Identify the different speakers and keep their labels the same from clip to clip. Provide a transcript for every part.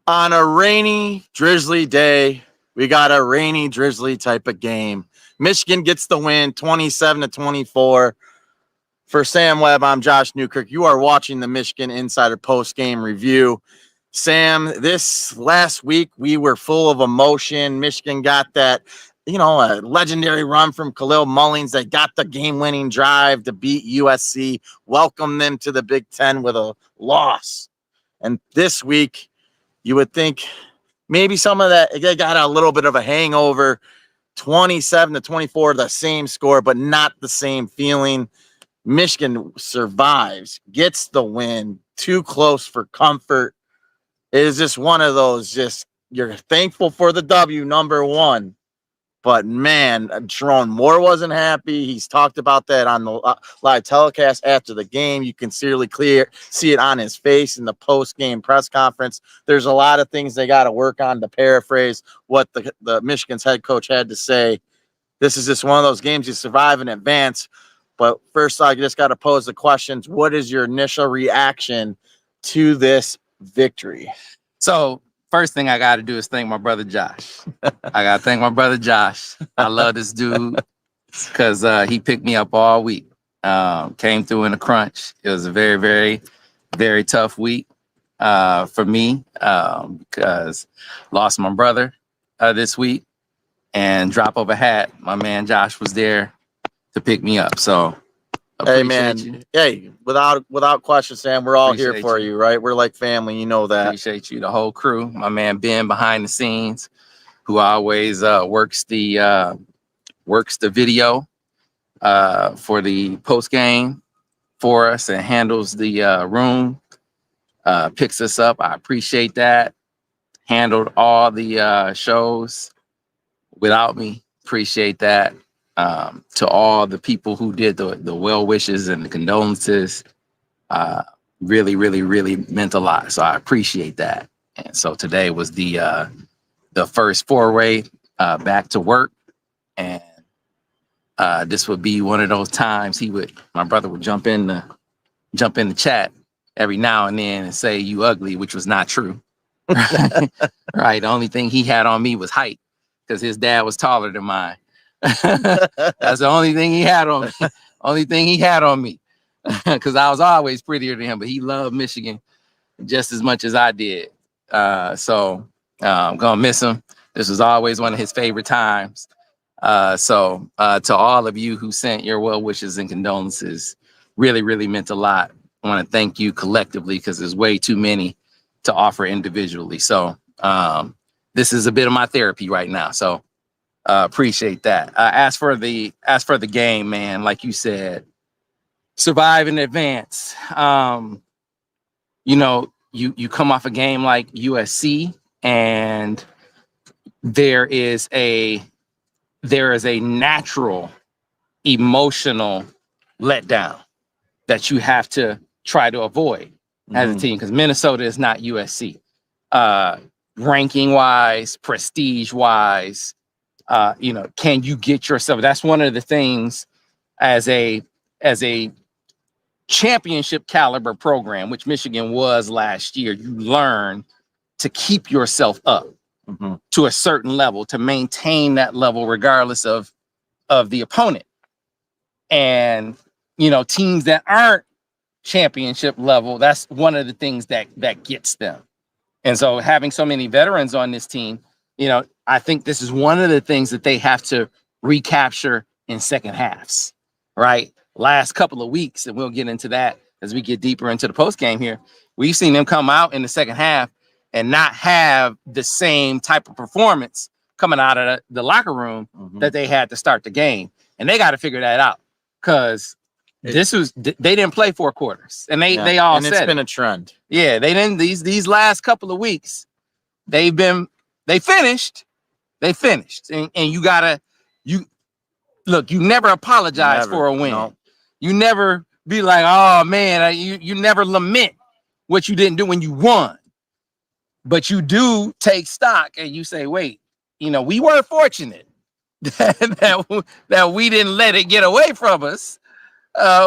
Speaker 1: On a rainy, drizzly day, we got a rainy, drizzly type of game. Michigan gets the win 27-24. For Sam Webb, I'm Josh Newkirk. You are watching the Michigan Insider post-game review. Sam, this last week we were full of emotion. Michigan got that, a legendary run from Khalil Mullins. They got the game-winning drive to beat USC, welcome them to the Big Ten with a loss. And this week, you would think maybe some of that, they got a little bit of a hangover, 27-24, the same score, but not the same feeling. Michigan survives, gets the win, too close for comfort. It is just one of those, you're thankful for the W, number one. But, man, Jerome Moore wasn't happy. He's talked about that on the live telecast after the game. You can see it on his face in the post-game press conference. There's a lot of things they got to work on, to paraphrase what the Michigan's head coach had to say. This is just one of those games you survive in advance. But first, I just got to pose the questions. What is your initial reaction to this victory?
Speaker 2: So, first thing I got to do is thank my brother Josh. I got to thank my brother Josh. I love this dude because he picked me up all week. Came through in a crunch. It was a very, very, very tough week for me because lost my brother this week. And drop of a hat, my man Josh was there to pick me up. So,
Speaker 1: hey, man. Hey, without question, Sam, we're all here for you, right? We're like family. You know that.
Speaker 2: Appreciate you, the whole crew. My man Ben behind the scenes, who always works the video for the post game for us and handles the room, picks us up. I appreciate that. Handled all the shows without me. Appreciate that. To all the people who did the well wishes and the condolences, really, really, really meant a lot. So I appreciate that. And so today was the first foray back to work, and this would be one of those times my brother would jump in the chat every now and then and say "you ugly," which was not true. Right. The only thing he had on me was height, because his dad was taller than mine. That's the only thing he had on me. Only thing he had on me, because I was always prettier than him, but he loved Michigan just as much as I did. So I'm gonna miss him. This was always one of his favorite times. So to all of you who sent your well wishes and condolences, really, really meant a lot. I want to thank you collectively, because there's way too many to offer individually. So this is a bit of my therapy right now. So appreciate that. As for the game, man, like you said, survive in advance. You come off a game like USC, and there is a natural emotional letdown that you have to try to avoid as a team, because Minnesota is not USC. Ranking wise, prestige wise, can you get yourself? That's one of the things as a championship caliber program, which Michigan was last year. You learn to keep yourself up to a certain level, to maintain that level regardless of the opponent. And teams that aren't championship level, that's one of the things that gets them. And so having so many veterans on this team, I think this is one of the things that they have to recapture in second halves, right? Last couple of weeks, and we'll get into that as we get deeper into the post game here. We've seen them come out in the second half and not have the same type of performance coming out of the locker room that they had to start the game. And they got to figure that out, because they didn't play 4 quarters, and they all said
Speaker 1: it's been a trend.
Speaker 2: Yeah, they didn't. These last couple of weeks, they finished, and you never apologize for a win. No. You never be like, oh man, you never lament what you didn't do when you won, but you do take stock and you say, wait, we were fortunate that we didn't let it get away from us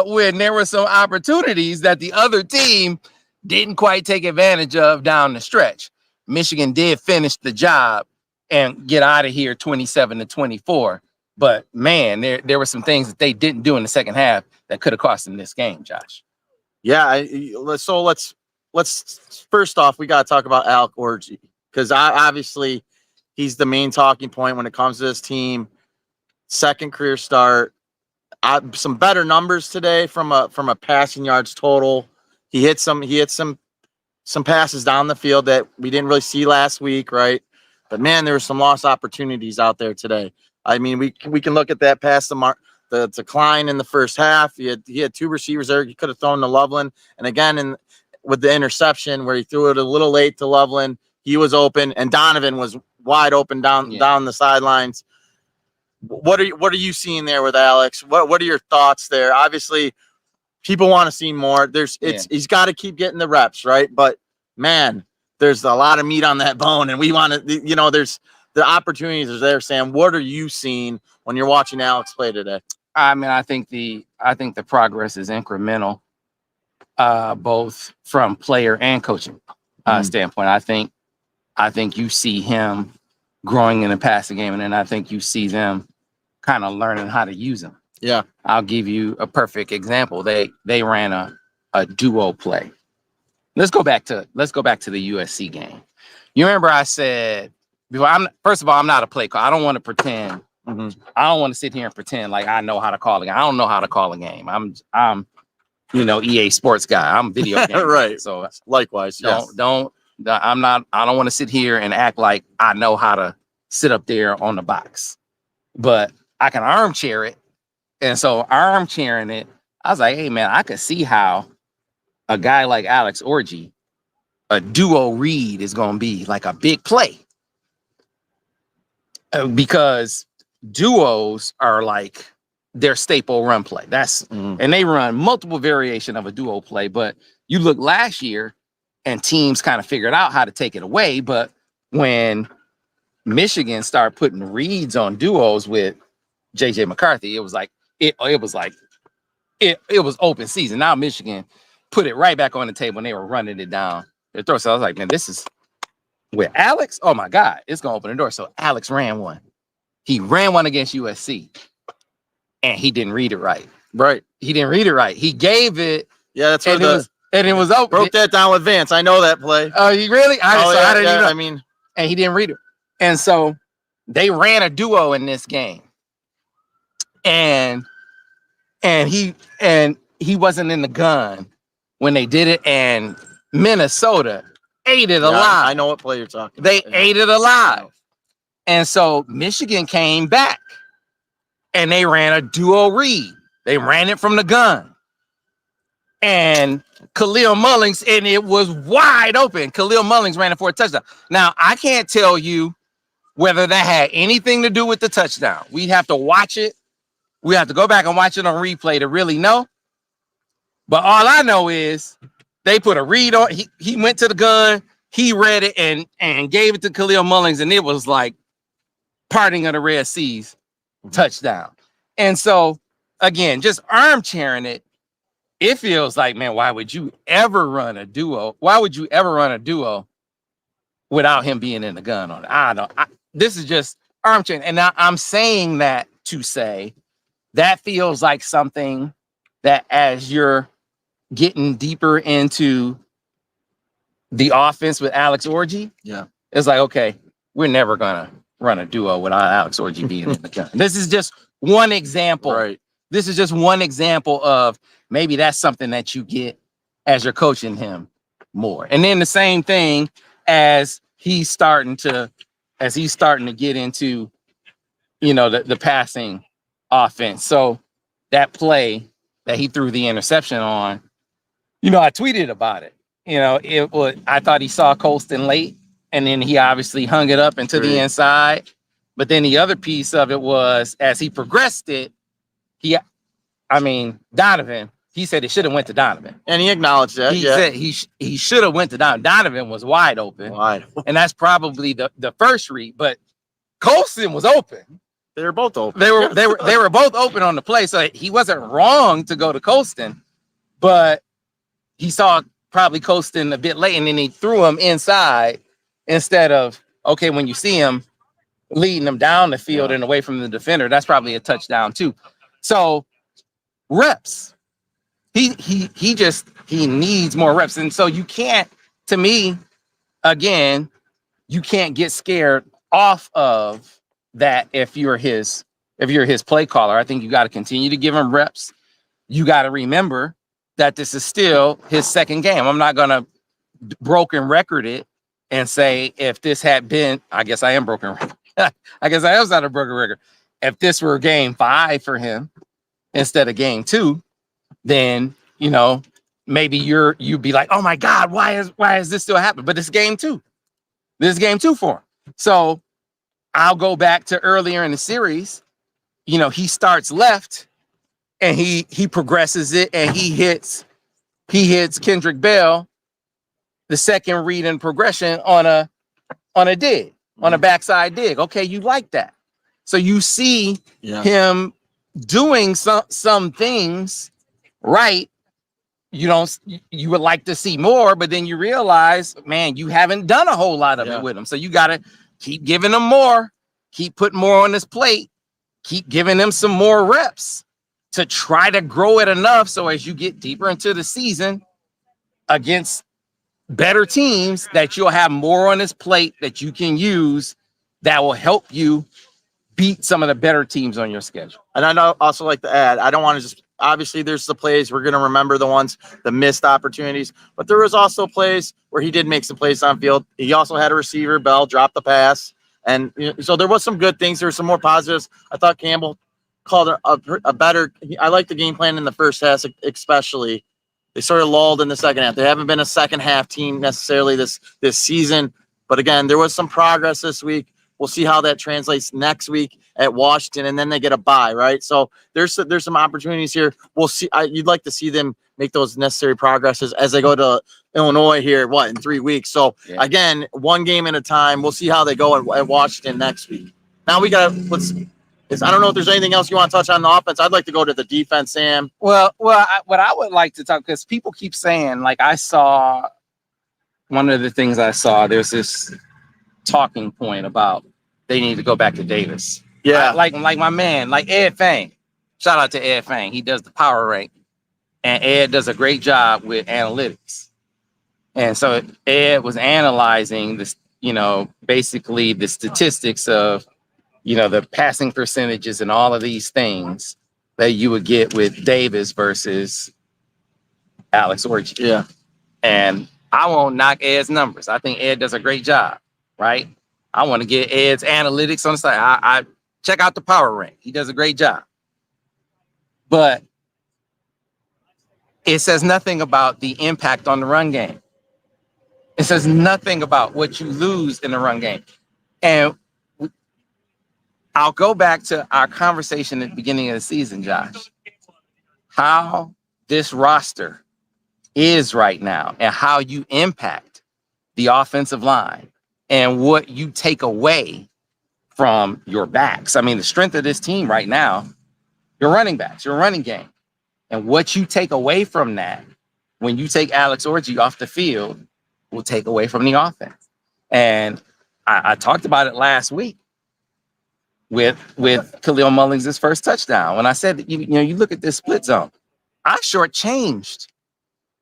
Speaker 2: when there were some opportunities that the other team didn't quite take advantage of down the stretch. Michigan did finish the job and get out of here 27-24. But man, there were some things that they didn't do in the second half that could have cost them this game, Josh.
Speaker 1: Yeah. Let's first off, we got to talk about Alec Orji, because obviously he's the main talking point when it comes to this team. Second career start. Some better numbers today from a passing yards total. He hit some passes down the field that we didn't really see last week, right? But man, there were some lost opportunities out there today. I mean, we can look at that pass the decline in the first half. He had two receivers there. He could have thrown to Loveland, and again with the interception where he threw it a little late to Loveland, he was open, and Donovan was wide open down the sidelines. What are you seeing there with Alex? What are your thoughts there? Obviously, people want to see more. He's got to keep getting the reps, right? But man, there's a lot of meat on that bone, and we want to, there's the opportunities are there. Sam, what are you seeing when you're watching Alex play today?
Speaker 2: I mean, I think the progress is incremental, both from player and coaching standpoint. I think you see him growing in the passing game, and then I think you see them kind of learning how to use him.
Speaker 1: Yeah.
Speaker 2: I'll give you a perfect example. They ran a duo play. Let's go back to the USC game. You remember I said, first of all, I'm not a play call. I don't want to pretend.
Speaker 1: Mm-hmm.
Speaker 2: I don't want to sit here and pretend like I know how to call a game. I don't know how to call a game. I'm EA Sports guy. I'm a video game
Speaker 1: right.
Speaker 2: guy. So
Speaker 1: likewise,
Speaker 2: I don't want to sit here and act like I know how to sit up there on the box, but I can armchair it. And so armchairing it, I was like, hey man, I could see how a guy like Alex Orji, a duo read is going to be like a big play, because duos are like their staple run play. And they run multiple variation of a duo play. But you look last year, and teams kind of figured out how to take it away. But when Michigan started putting reads on duos with JJ McCarthy, it was open season. Now Michigan put it right back on the table, and they were running it down their throat. So I was like, man, this is with Alex. Oh my God, it's gonna open the door. So Alex ran one. He ran one against USC, and he didn't read it right.
Speaker 1: Right.
Speaker 2: He didn't read it right. He gave it.
Speaker 1: Yeah, that's what
Speaker 2: it was open.
Speaker 1: Broke that down with Vance. I know that play.
Speaker 2: Oh, you really? I didn't even know.
Speaker 1: I mean,
Speaker 2: and he didn't read it. And so they ran a duo in this game. And he wasn't in the gun when they did it, and Minnesota ate it alive.
Speaker 1: I know what play you're talking
Speaker 2: about. They ate it alive.
Speaker 1: Oh.
Speaker 2: And so Michigan came back, and they ran a duo read. They ran it from the gun. And Khalil Mullings, and it was wide open. Khalil Mullings ran it for a touchdown. Now, I can't tell you whether that had anything to do with the touchdown. We'd have to watch it. We have to go back and watch it on replay to really know. But all I know is they put a read on. He went to the gun. He read it and gave it to Khalil Mullings, and it was like parting of the Red Seas, touchdown. And so, again, just armchairing it, it feels like, man, why would you ever run a duo? Why would you ever run a duo without him being in the gun on it? I don't know. This is just armchairing. And now I'm saying that to say that feels like something that as you're getting deeper into the offense with Alex Orji, it's like, okay, we're never going to run a duo without Alex Orji being in the gun. This is just one example.
Speaker 1: Right.
Speaker 2: This is just one example of maybe that's something that you get as you're coaching him more. And then the same thing as he's starting to get into, the passing offense. So that play that he threw the interception on, I tweeted about it. I thought he saw Colston late, and then he obviously hung it up into the inside. But then the other piece of it was, as he progressed it, Donovan, he said it should have went to Donovan.
Speaker 1: And he acknowledged that.
Speaker 2: He said he should have went to Donovan. Donovan was wide open. And that's probably the first read. But Colston was open.
Speaker 1: They were both open.
Speaker 2: They were both open on the play. So he wasn't wrong to go to Colston, but he saw probably Colston a bit late, and then he threw him inside. instead of, okay, when you see him leading them down the field and away from the defender, that's probably a touchdown too. So reps. He needs more reps. And so you can't, to me, again, you can't get scared off of that if you're his play caller. I think you got to continue to give him reps. You got to remember that this is still his second game. I'm not gonna broken record it and say if this had been, I guess I am broken. I guess I am not a broken record. If this were game 5 for him instead of game 2, then maybe you'd be like, oh my God, why is this still happening? But it's game 2. This is game 2 for him. So I'll go back to earlier in the series. He starts left and he progresses it and he hits Kendrick Bell, the second read in progression on a dig, on a backside dig. Okay, you like that. So you see him doing some things right. You would like to see more, but then you realize, man, you haven't done a whole lot of it with him. So you got to keep giving him more, keep putting more on his plate, keep giving him some more reps to try to grow it enough. So as you get deeper into the season against better teams, that you'll have more on his plate that you can use that will help you beat some of the better teams on your schedule.
Speaker 1: And I'd also like to add, I don't want to just, obviously there's the plays, we're going to remember the missed opportunities, but there was also plays where he did make some plays on field. He also had a receiver, Bell, drop the pass. And so there was some good things. There were some more positives. I thought Campbell called a better, I like the game plan in the first half, especially. They sort of lulled in the second half. They haven't been a second half team necessarily this season. But again, there was some progress this week. We'll see how that translates next week at Washington, and then they get a bye, right? So there's some opportunities here. We'll see. You'd like to see them make those necessary progresses as they go to Illinois here, in 3 weeks. So again, one game at a time. We'll see how they go at Washington next week. Now we got to I don't know if there's anything else you want to touch on the offense. I'd like to go to the defense, Sam.
Speaker 2: What I would like to talk, because people keep saying, like, one of the things I saw, there's this talking point about they need to go back to Davis.
Speaker 1: Yeah.
Speaker 2: Like my man, like Ed Fang. Shout out to Ed Fang. He does the power rank. And Ed does a great job with analytics. And so Ed was analyzing this, basically the statistics of, the passing percentages and all of these things that you would get with Davis versus Alex Orji.
Speaker 1: Yeah.
Speaker 2: And I won't knock Ed's numbers. I think Ed does a great job, right? I want to get Ed's analytics on the side. I check out the power rank. He does a great job. But it says nothing about the impact on the run game. It says nothing about what you lose in the run game. And I'll go back to our conversation at the beginning of the season, Josh. How this roster is right now and how you impact the offensive line and what you take away from your backs. I mean, the strength of this team right now, your running backs, your running game. And what you take away from that, when you take Alex Orji off the field, will take away from the offense. And I talked about it last week with Khalil Mullings' first touchdown. When I said that, you look at this split zone, I shortchanged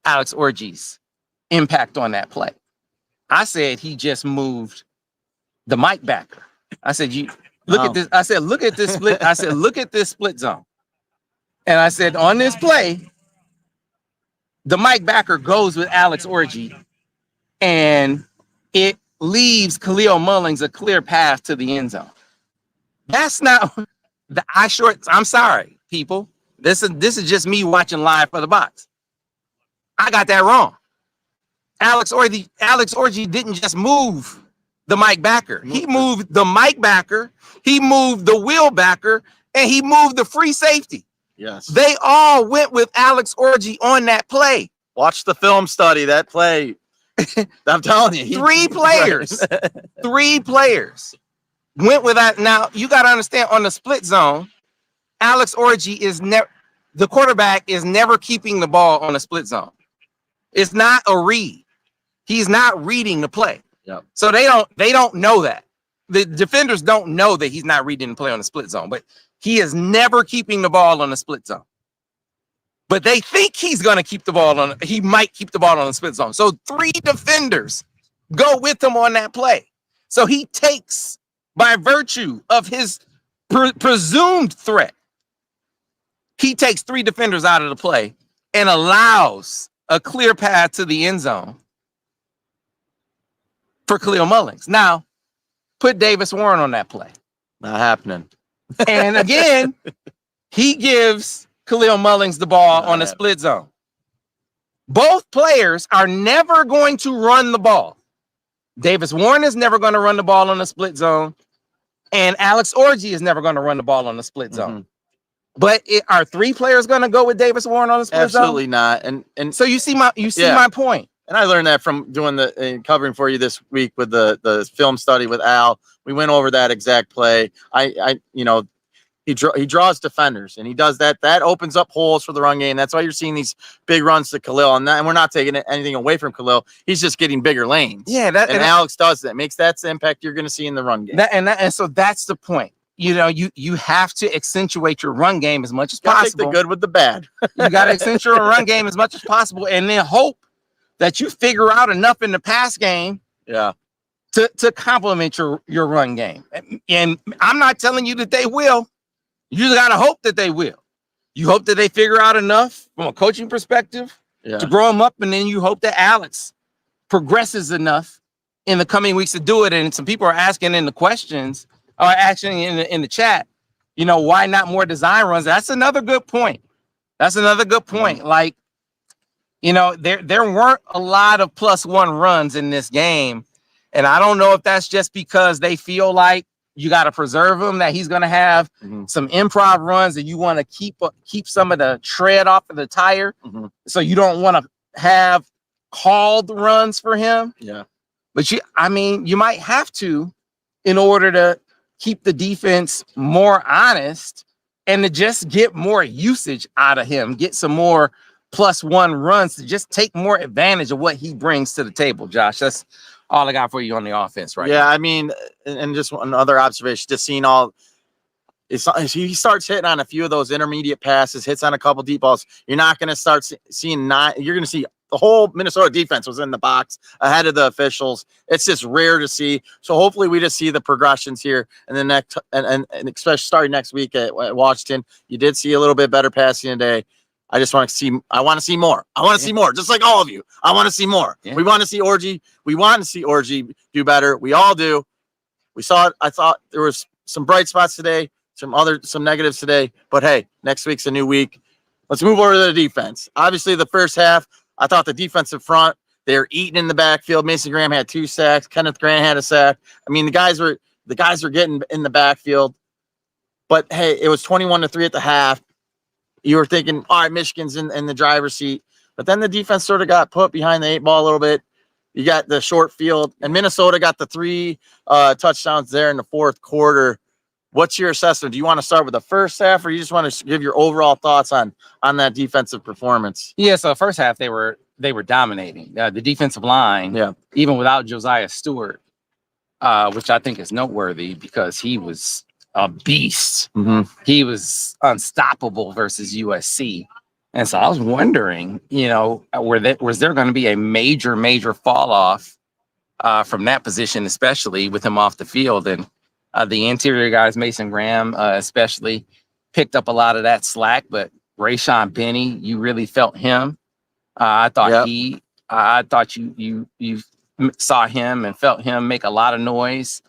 Speaker 2: Alex Orji's impact on that play. I said he just moved the Mike backer. I said, look at this. I said, look at this split. I said, look at this split zone. And I said, on this play, the Mike backer goes with Alex Orji, and it leaves Khalil Mullings a clear path to the end zone. That's not I'm sorry, people. This is just me watching live for the box. I got that wrong. Alex Orji didn't just move the Mike backer. He moved the Mike backer, he moved the Will backer, and he moved the free safety.
Speaker 1: Yes.
Speaker 2: They all went with Alex Orji on that play.
Speaker 1: Watch the film study, that play. I'm telling you.
Speaker 2: Three players went with that. Now, you got to understand, on the split zone, Alex Orji the quarterback is never keeping the ball on the split zone. It's not a read. He's not reading the play.
Speaker 1: Yep.
Speaker 2: So they don't know that. The defenders don't know that he's not reading the play on the split zone, but he is never keeping the ball on the split zone. But they think he's going to keep the ball on. He might keep the ball on the split zone. So 3 defenders go with him on that play. So he takes, by virtue of his presumed threat, he takes 3 defenders out of the play and allows a clear path to the end zone for Khalil Mullings. Now, put Davis Warren on that play.
Speaker 1: Not happening.
Speaker 2: And again, he gives Khalil Mullings the ball on the split zone. Both players are never going to run the ball. Davis Warren is never going to run the ball on the split zone, and Alex Orji is never going to run the ball on the split zone. But are 3 players going to go with Davis Warren on the split zone?
Speaker 1: Absolutely not. And
Speaker 2: so you see my point.
Speaker 1: And I learned that from doing covering for you this week with the film study with Al. We went over that exact play. He draws defenders, and he does that. That opens up holes for the run game. That's why you're seeing these big runs to Khalil. And we're not taking anything away from Khalil. He's just getting bigger lanes.
Speaker 2: Yeah,
Speaker 1: and Alex does that. Makes that impact you're going to see in the run game.
Speaker 2: And so that's the point. You have to accentuate your run game as much as possible.
Speaker 1: Take the good with the bad.
Speaker 2: You got to accentuate your run game as much as possible, and then hope that you figure out enough in the pass game.
Speaker 1: Yeah.
Speaker 2: To complement your run game. And I'm not telling you that they will. You just got to hope that they will. You hope that they figure out enough from a coaching perspective to grow them up. And then you hope that Alex progresses enough in the coming weeks to do it. And some people are asking in the questions or actually in the chat, why not more design runs? That's another good point. Like, there weren't a lot of +1 runs in this game. And I don't know if that's just because they feel like you got to preserve him, that he's going to have some improv runs and you want to keep some of the tread off of the tire. So you don't want to have called runs for him.
Speaker 1: Yeah.
Speaker 2: But you might have to in order to keep the defense more honest and to just get more usage out of him, get some more +1 runs to just take more advantage of what he brings to the table, Josh. That's all I got for you on the offense, right?
Speaker 1: Yeah, now. I mean, and just another observation, just seeing he starts hitting on a few of those intermediate passes, hits on a couple deep balls. You're not going to start seeing you're going to see the whole Minnesota defense was in the box ahead of the officials. It's just rare to see. So hopefully we just see the progressions here in the next, and especially starting next week at Washington. You did see a little bit better passing today. I just want to see. I want to see more. I want to see more, just like all of you. I want to see more. Yeah. We want to see Orji. We want to see Orji do better. We all do. We saw it. I thought there was some bright spots today, some negatives today. But hey, next week's a new week. Let's move over to the defense. Obviously, the first half, I thought the defensive front, they're eating in the backfield. Mason Graham had 2 sacks. Kenneth Grant had a sack. I mean, the guys were getting in the backfield. But hey, it was 21-3 at the half. You were thinking, all right, Michigan's in the driver's seat. But then the defense sort of got put behind the 8 ball a little bit. You got the short field, and Minnesota got the 3 touchdowns there in the fourth quarter. What's your assessment? Do you want to start with the first half, or you just want to give your overall thoughts on that defensive performance?
Speaker 2: Yeah, so first half they were dominating. The defensive line, even without Josiah Stewart, which I think is noteworthy because he was a beast. He was unstoppable versus USC. And so I was wondering, was there going to be a major fall off from that position, especially with him off the field? And the interior guys, Mason Graham, especially picked up a lot of that slack, but Rayshon Benny, you really felt him. I thought you saw him and felt him make a lot of noise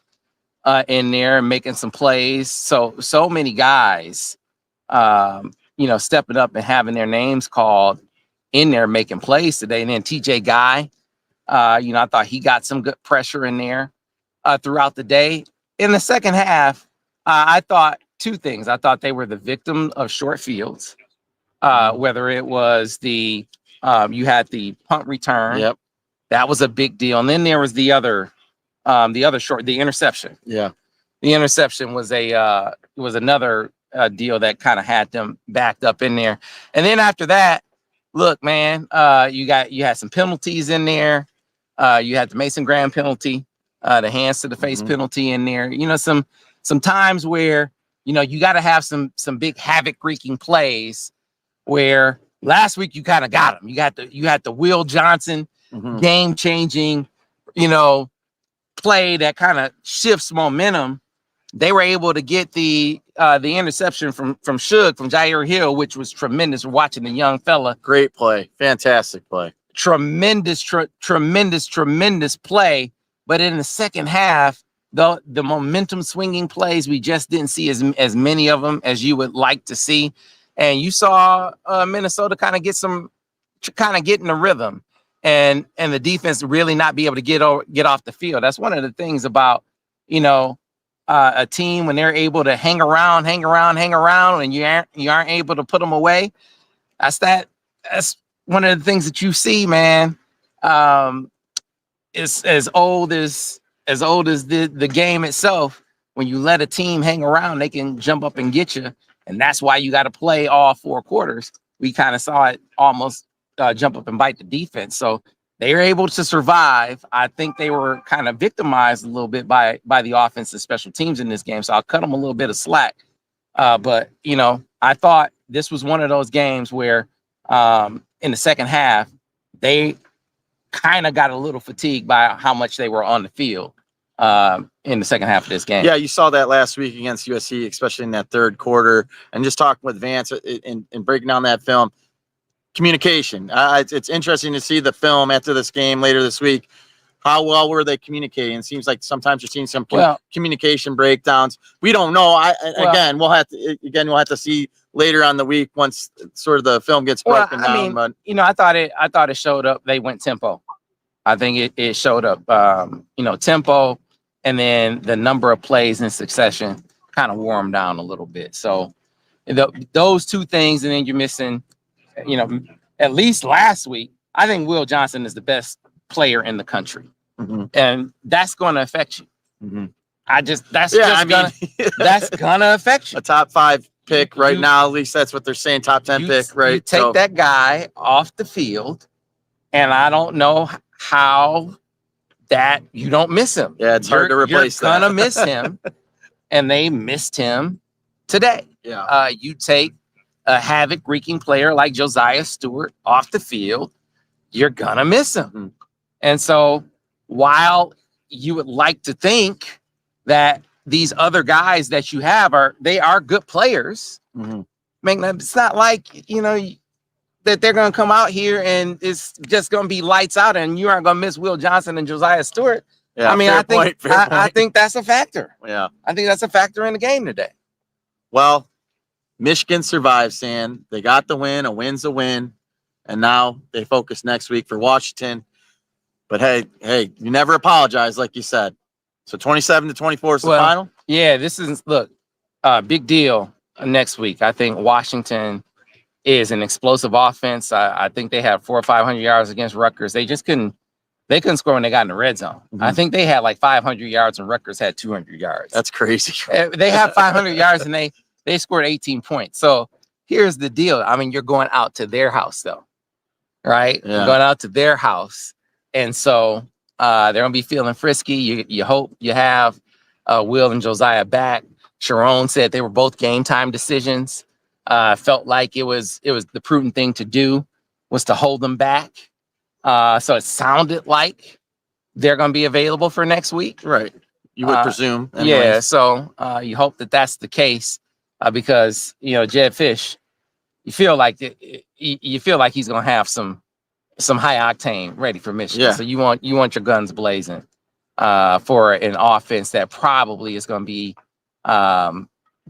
Speaker 2: in there, making some plays. So many guys, stepping up and having their names called in there, making plays today. And then TJ Guy, I thought he got some good pressure in there throughout the day. In the second half, I thought 2 things. I thought they were the victim of short fields, whether it was you had the punt return.
Speaker 1: Yep.
Speaker 2: That was a big deal. And then there was the interception.
Speaker 1: Yeah. The
Speaker 2: interception was another deal that kind of had them backed up in there. And then after that, look, man, you had some penalties in there. You had the Mason Graham penalty, the hands to the face penalty in there. You know, some times where, you know, you got to have some big havoc wreaking plays where last week you kind of got them. You had the Will Johnson game changing, you know, play that kind of shifts momentum. They were able to get the interception from Jair Hill, which was tremendous. Watching the young fella,
Speaker 1: great play, fantastic play,
Speaker 2: tremendous play. But in the second half, the momentum swinging plays, we just didn't see as many of them as you would like to see. And you saw Minnesota kind of get in the rhythm, and the defense really not be able to get off the field. That's one of the things about, you know, a team when they're able to hang around, and you aren't able to put them away. That's one of the things that you see, man. It's as old as the game itself. When you let a team hang around, they can jump up and get you. And that's why you got to play all 4 quarters. We kind of saw it almost jump up and bite the defense. So they were able to survive. I think they were kind of victimized a little bit by the offense and special teams in this game. So I'll cut them a little bit of slack. But, you know, I thought this was one of those games where in the second half, they kind of got a little fatigued by how much they were on the field in the second half of this game.
Speaker 1: Yeah, you saw that last week against USC, especially in that third quarter. And just talking with Vance and breaking down that film, communication. It's interesting to see the film after this game later this week. How well were they communicating? It seems like sometimes you're seeing some communication breakdowns. We don't know. We'll have to see later on the week once sort of the film gets broken down. But
Speaker 2: you know, I thought it showed up. They went tempo. I think it showed up. You know, tempo, and then the number of plays in succession kind of wore them down a little bit. So those 2 things, and then you're missing. You know, at least last week, I think Will Johnson is the best player in the country, and that's going to affect you. That's gonna affect you.
Speaker 1: A top 5 pick right now, at least that's what they're saying. Top 10 pick, right?
Speaker 2: You take that guy off the field, and I don't know how that you don't miss him.
Speaker 1: Yeah, it's hard to replace that.
Speaker 2: You're gonna miss him, and they missed him today.
Speaker 1: Yeah,
Speaker 2: you take a havoc wreaking player like Josiah Stewart off the field, you're gonna miss him. And so while you would like to think that these other guys that you have are good players, man, it's not like, you know, that they're gonna come out here and it's just gonna be lights out and you aren't gonna miss Will Johnson and Josiah Stewart.
Speaker 1: Yeah,
Speaker 2: I mean, I think that's a factor.
Speaker 1: Yeah,
Speaker 2: I think that's a factor in the game today.
Speaker 1: Well, Michigan survived, Sam. They got the win. A win's a win. And now they focus next week for Washington. But hey, you never apologize, like you said. So 27-24 is the final?
Speaker 2: Yeah, this is, big deal next week. I think Washington is an explosive offense. I think they have 400 or 500 yards against Rutgers. They couldn't score when they got in the red zone. I think they had like 500 yards and Rutgers had 200 yards.
Speaker 1: That's crazy.
Speaker 2: They have 500 yards and they scored 18 points. So here's the deal. I mean, you're going out to their house though, right?
Speaker 1: Yeah.
Speaker 2: You're going out to their house. And so they're going to be feeling frisky. You hope you have Will and Josiah back. Sharon said they were both game time decisions. Felt like it was the prudent thing to do was to hold them back. So it sounded like they're going to be available for next week.
Speaker 1: Right. You would presume.
Speaker 2: Anyways. Yeah. So you hope that that's the case because, you know, Jed Fish, you feel like he's going to have some high octane ready for Michigan.
Speaker 1: Yeah.
Speaker 2: So you want your guns blazing for an offense that probably is going to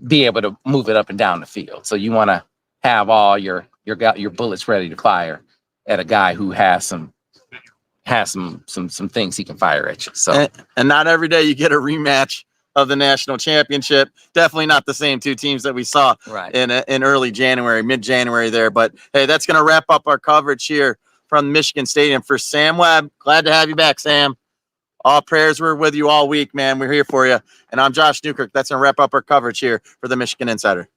Speaker 2: be able to move it up and down the field. So you want to have all your bullets ready to fire at a guy who has some things he can fire at you. So
Speaker 1: and not every day you get a rematch of the national championship. Definitely not the same 2 teams that we saw in early January, mid-January there. But hey, that's going to wrap up our coverage here from Michigan Stadium. For Sam Webb, glad to have you back, Sam. All prayers were with you all week, man. We're here for you. And I'm Josh Newkirk. That's going to wrap up our coverage here for the Michigan Insider.